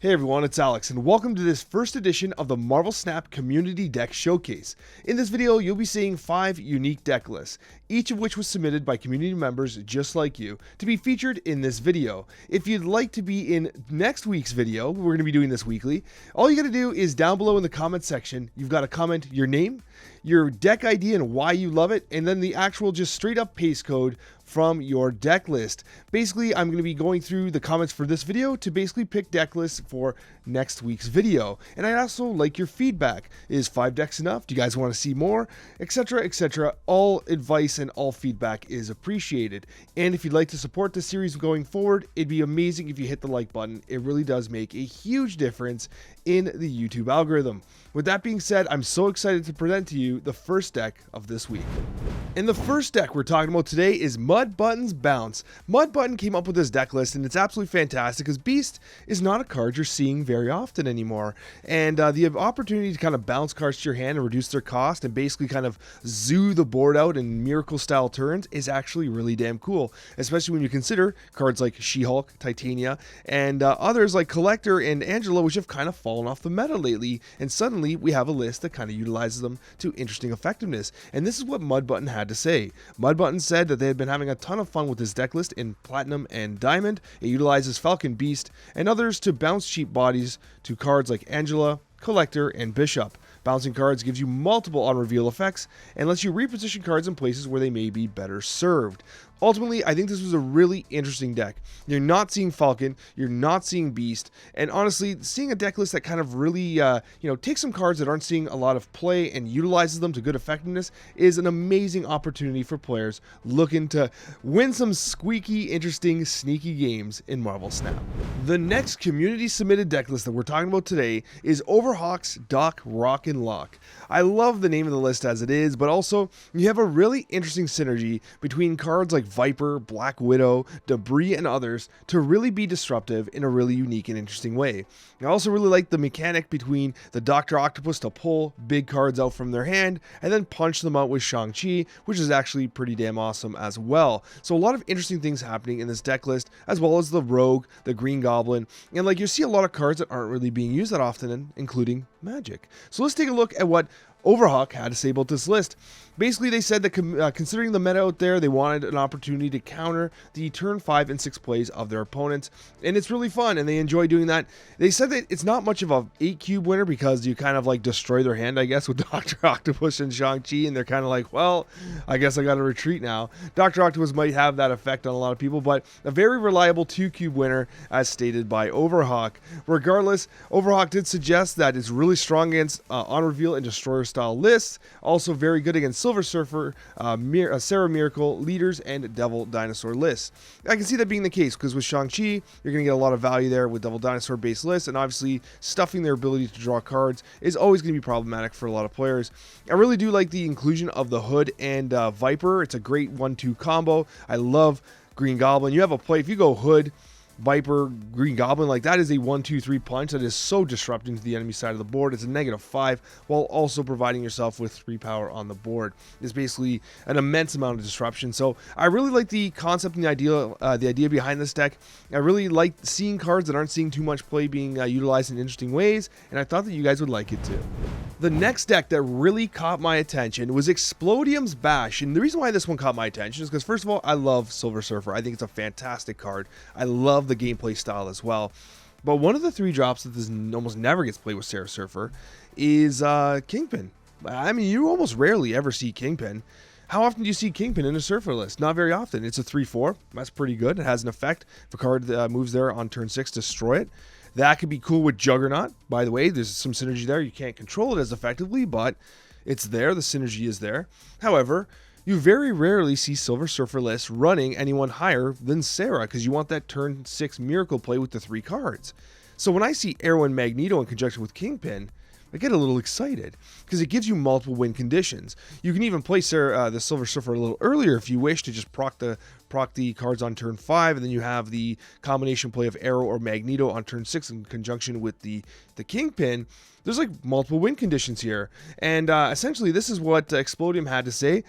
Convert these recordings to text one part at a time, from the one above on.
Hey everyone, it's Alex, and welcome to this first edition of the Marvel Snap Community Deck Showcase. In this video, you'll be seeing 5 unique deck lists, each of which was submitted by community members just like you, to be featured in this video. If you'd like to be in next week's video, we're going to be doing this weekly, all you got to do is down below in the comment section, you've got to comment your name, your deck ID and why you love it, and then the actual just straight up paste code from your deck list. Basically, I'm going to be going through the comments for this video to basically pick deck lists for next week's video. And I'd also like your feedback. Is 5 decks enough? Do you guys want to see more? Etc, etc. All advice and all feedback is appreciated. And if you'd like to support the series going forward, it'd be amazing if you hit the like button. It really does make a huge difference in the YouTube algorithm. With that being said, I'm so excited to present to you the first deck of this week. And the first deck we're talking about today is Mudbutton's Bounce. Mudbutton came up with this deck list, and it's absolutely fantastic because Beast is not a card you're seeing very often anymore. And the opportunity to kind of bounce cards to your hand and reduce their cost and basically kind of zoo the board out in miracle style turns is actually really damn cool, especially when you consider cards like She-Hulk, Titania, and others like Collector and Angela, which have kind of fallen off the meta lately, and suddenly we have a list that kind of utilizes them to interesting effectiveness. And this is what Mudbutton had to say. Mudbutton said that they had been having a ton of fun with this deck list in Platinum and Diamond. It utilizes Falcon, Beast, and others to bounce cheap bodies to cards like Angela, Collector, and Bishop. Bouncing cards gives you multiple on-reveal effects and lets you reposition cards in places where they may be better served. Ultimately, I think this was a really interesting deck. You're not seeing Falcon, you're not seeing Beast, and honestly, seeing a deck list that kind of really, takes some cards that aren't seeing a lot of play and utilizes them to good effectiveness is an amazing opportunity for players looking to win some squeaky, interesting, sneaky games in Marvel Snap. The next community-submitted deck list that we're talking about today is Overhawk's Doc, Rock, and Lock. I love the name of the list as it is, but also you have a really interesting synergy between cards like Viper, Black Widow, Debris, and others to really be disruptive in a really unique and interesting way. I also really like the mechanic between the Dr. Octopus to pull big cards out from their hand and then punch them out with Shang-Chi, which is actually pretty damn awesome as well. So a lot of interesting things happening in this deck list, as well as the Rogue, the Green Goblin, and like you see a lot of cards that aren't really being used that often, including Magic. So let's take a look at what Overhawk had to say about this list. Basically, they said that considering the meta out there, they wanted an opportunity to counter the turn 5 and 6 plays of their opponents, and it's really fun, and they enjoy doing that. They said that it's not much of a 8-cube winner because you kind of like destroy their hand, I guess, with Dr. Octopus and Shang-Chi, and they're kind of like, well, I guess I got to retreat now. Dr. Octopus might have that effect on a lot of people, but a very reliable 2-cube winner, as stated by Overhawk. Regardless, Overhawk did suggest that it's really strong against on-reveal and destroyer-style lists, also very good against Silver Surfer, Sarah Miracle, Leaders, and Devil Dinosaur lists. I can see that being the case because with Shang-Chi, you're going to get a lot of value there with Devil Dinosaur based lists, and obviously stuffing their ability to draw cards is always going to be problematic for a lot of players. I really do like the inclusion of the Hood and Viper. It's a great 1-2 combo. I love Green Goblin. You have a play, if you go Hood, Viper, Green Goblin, like that is a 1-2-3 punch that is so disrupting to the enemy side of the board. It's a -5 while also providing yourself with 3 power on the board. It's basically an immense amount of disruption. So I really like the concept and the idea behind this deck. I really like seeing cards that aren't seeing too much play being utilized in interesting ways, and I thought that you guys would like it too. The next deck that really caught my attention was Explodium's Bash, and the reason why this one caught my attention is because first of all, I love Silver Surfer. I think it's a fantastic card. I love the gameplay style as well. But one of the 3 drops that this almost never gets played with Sarah Surfer is Kingpin. I mean, you almost rarely ever see Kingpin. How often do you see Kingpin in a Surfer list? Not very often. It's a 3-4. That's pretty good. It has an effect. If a card moves there on turn 6, destroy it. That could be cool with Juggernaut. By the way, there's some synergy there. You can't control it as effectively, but it's there. The synergy is there. However, you very rarely see Silver Surfer lists running anyone higher than Sarah because you want that turn 6 miracle play with the 3 cards. So when I see Arrow and Magneto in conjunction with Kingpin, I get a little excited because it gives you multiple win conditions. You can even play the Silver Surfer a little earlier if you wish to just proc the proc the cards on turn 5, and then you have the combination play of Arrow or Magneto on turn 6 in conjunction with the Kingpin. There's like multiple win conditions here, and essentially this is what Explodium had to say.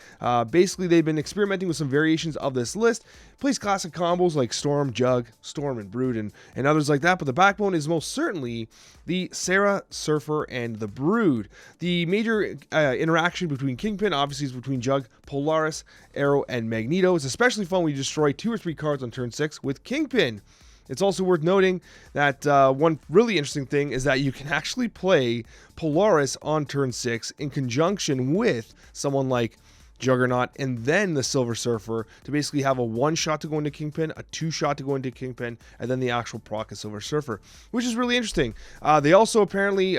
Basically, they've been experimenting with some variations of this list, plays classic combos like Storm, Jug, Storm, and Brood, and others like that, but the backbone is most certainly the Sarah, Surfer, and the Brood. The major interaction between Kingpin obviously is between Jug, Polaris, Arrow, and Magneto. It's especially fun when you destroy 2 or 3 cards on turn 6 with Kingpin. It's also worth noting that one really interesting thing is that you can actually play Polaris on turn 6 in conjunction with someone like Juggernaut and then the Silver Surfer to basically have a 1 shot to go into Kingpin, a 2 shot to go into Kingpin, and then the actual proc of Silver Surfer, which is really interesting. They also apparently...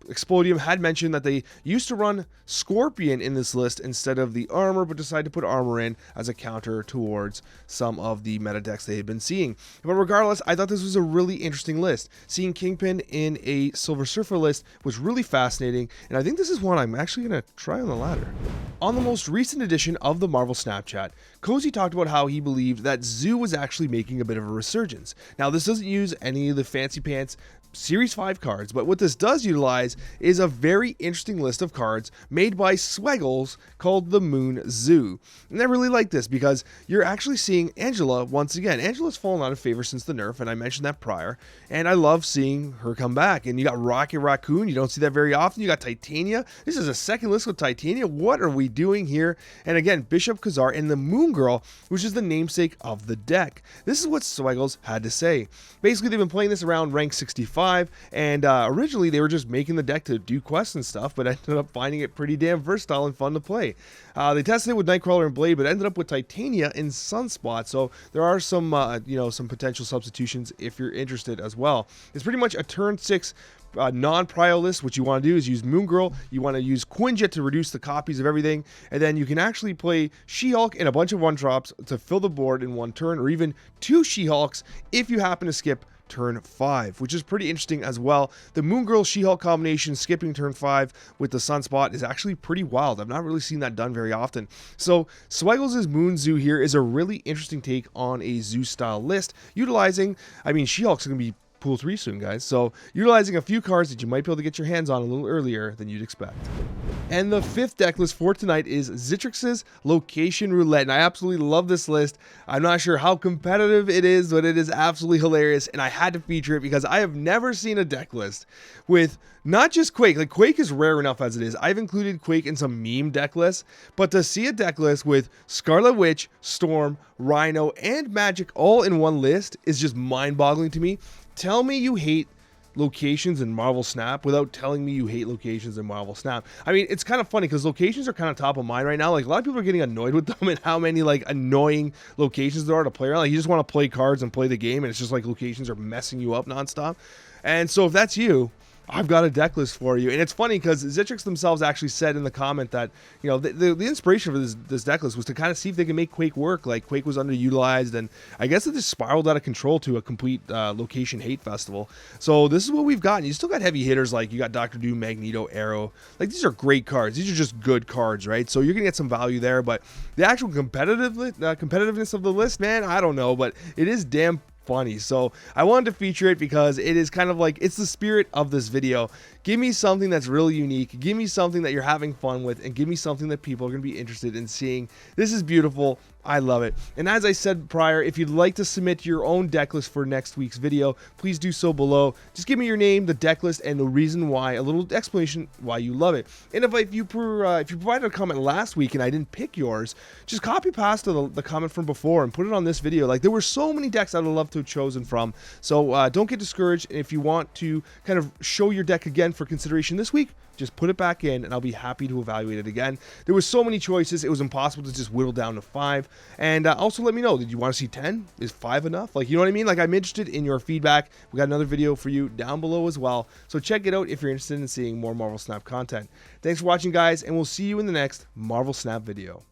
Explodium had mentioned that they used to run Scorpion in this list instead of the armor, but decided to put armor in as a counter towards some of the meta decks they had been seeing. But regardless, I thought this was a really interesting list. Seeing Kingpin in a Silver Surfer list was really fascinating, and I think this is one I'm actually going to try on the ladder. On the most recent edition of the Marvel Snapchat, Coccia talked about how he believed that Zoo was actually making a bit of a resurgence. Now, this doesn't use any of the fancy pants Series 5 cards, but what this does utilize is a very interesting list of cards made by Swaggles called the Moon Zoo. And I really like this because you're actually seeing Angela once again. Angela's fallen out of favor since the nerf, and I mentioned that prior, and I love seeing her come back. And you got Rocket Raccoon, you don't see that very often. You got Titania. This is a second list with Titania. What are we doing here? And again, Bishop Kazar and the Moon Girl, which is the namesake of the deck. This is what Swaggles had to say. Basically, they've been playing this around rank 65, and originally they were just making the deck to do quests and stuff, but ended up finding it pretty damn versatile and fun to play. They tested it with Nightcrawler and Blade, but ended up with Titania and Sunspot, so there are some some potential substitutions if you're interested as well. It's pretty much a turn 6 non-prio list. What you want to do is use Moon Girl, you want to use Quinjet to reduce the copies of everything, and then you can actually play She-Hulk and a bunch of 1-drops to fill the board in one turn, or even 2 She-Hulks if you happen to skip turn 5, which is pretty interesting as well. The Moon Girl She-Hulk combination skipping turn 5 with the Sunspot is actually pretty wild. I've not really seen that done very often. So Swaggles' Moon Zoo here is a really interesting take on a Zoo style list, utilizing, I mean, She-Hulk's going to be Pool 3 soon, guys, so utilizing a few cards that you might be able to get your hands on a little earlier than you'd expect. And the 5th deck list for tonight is Zitrix's Location Roulette, and I absolutely love this list. I'm not sure how competitive it is, but it is absolutely hilarious, and I had to feature it because I have never seen a deck list with not just Quake. Like, Quake is rare enough as it is. I've included Quake in some meme deck lists, but to see a deck list with Scarlet Witch, Storm, Rhino, and Magic all in one list is just mind-boggling to me. Tell me you hate locations in Marvel Snap without telling me you hate locations in Marvel Snap. I mean, it's kind of funny because locations are kind of top of mind right now. Like, a lot of people are getting annoyed with them and how many like annoying locations there are to play around. Like, you just want to play cards and play the game, and it's just like locations are messing you up nonstop. And so if that's you, I've got a deck list for you. And it's funny because Zitrix themselves actually said in the comment that, you know, the inspiration for this deck list was to kind of see if they can make Quake work. Like, Quake was underutilized, and I guess it just spiraled out of control to a complete location hate festival. So this is what we've got. And you still got heavy hitters like you got Dr. Doom, Magneto, Arrow. Like, these are great cards. These are just good cards, right? So you're going to get some value there. But the actual competitiveness of the list, man, I don't know. But it is damn funny. So I wanted to feature it because it is kind of like, it's the spirit of this video. Give me something that's really unique. Give me something that you're having fun with, and give me something that people are going to be interested in seeing. This is beautiful. I love it. And as I said prior, if you'd like to submit your own deck list for next week's video, please do so below. Just give me your name, the deck list, and the reason why, a little explanation why you love it. And if you provided a comment last week and I didn't pick yours, just copy paste the comment from before and put it on this video. Like, there were so many decks I'd love to have chosen from. So don't get discouraged. If you want to kind of show your deck again for consideration this week, just put it back in and I'll be happy to evaluate it again. There was so many choices, it was impossible to just whittle down to 5. And also let me know, did you want to see 10? Is 5 enough? Like, you know what I mean? Like, I'm interested in your feedback. We got another video for you down below as well. So check it out if you're interested in seeing more Marvel Snap content. Thanks for watching, guys, and we'll see you in the next Marvel Snap video.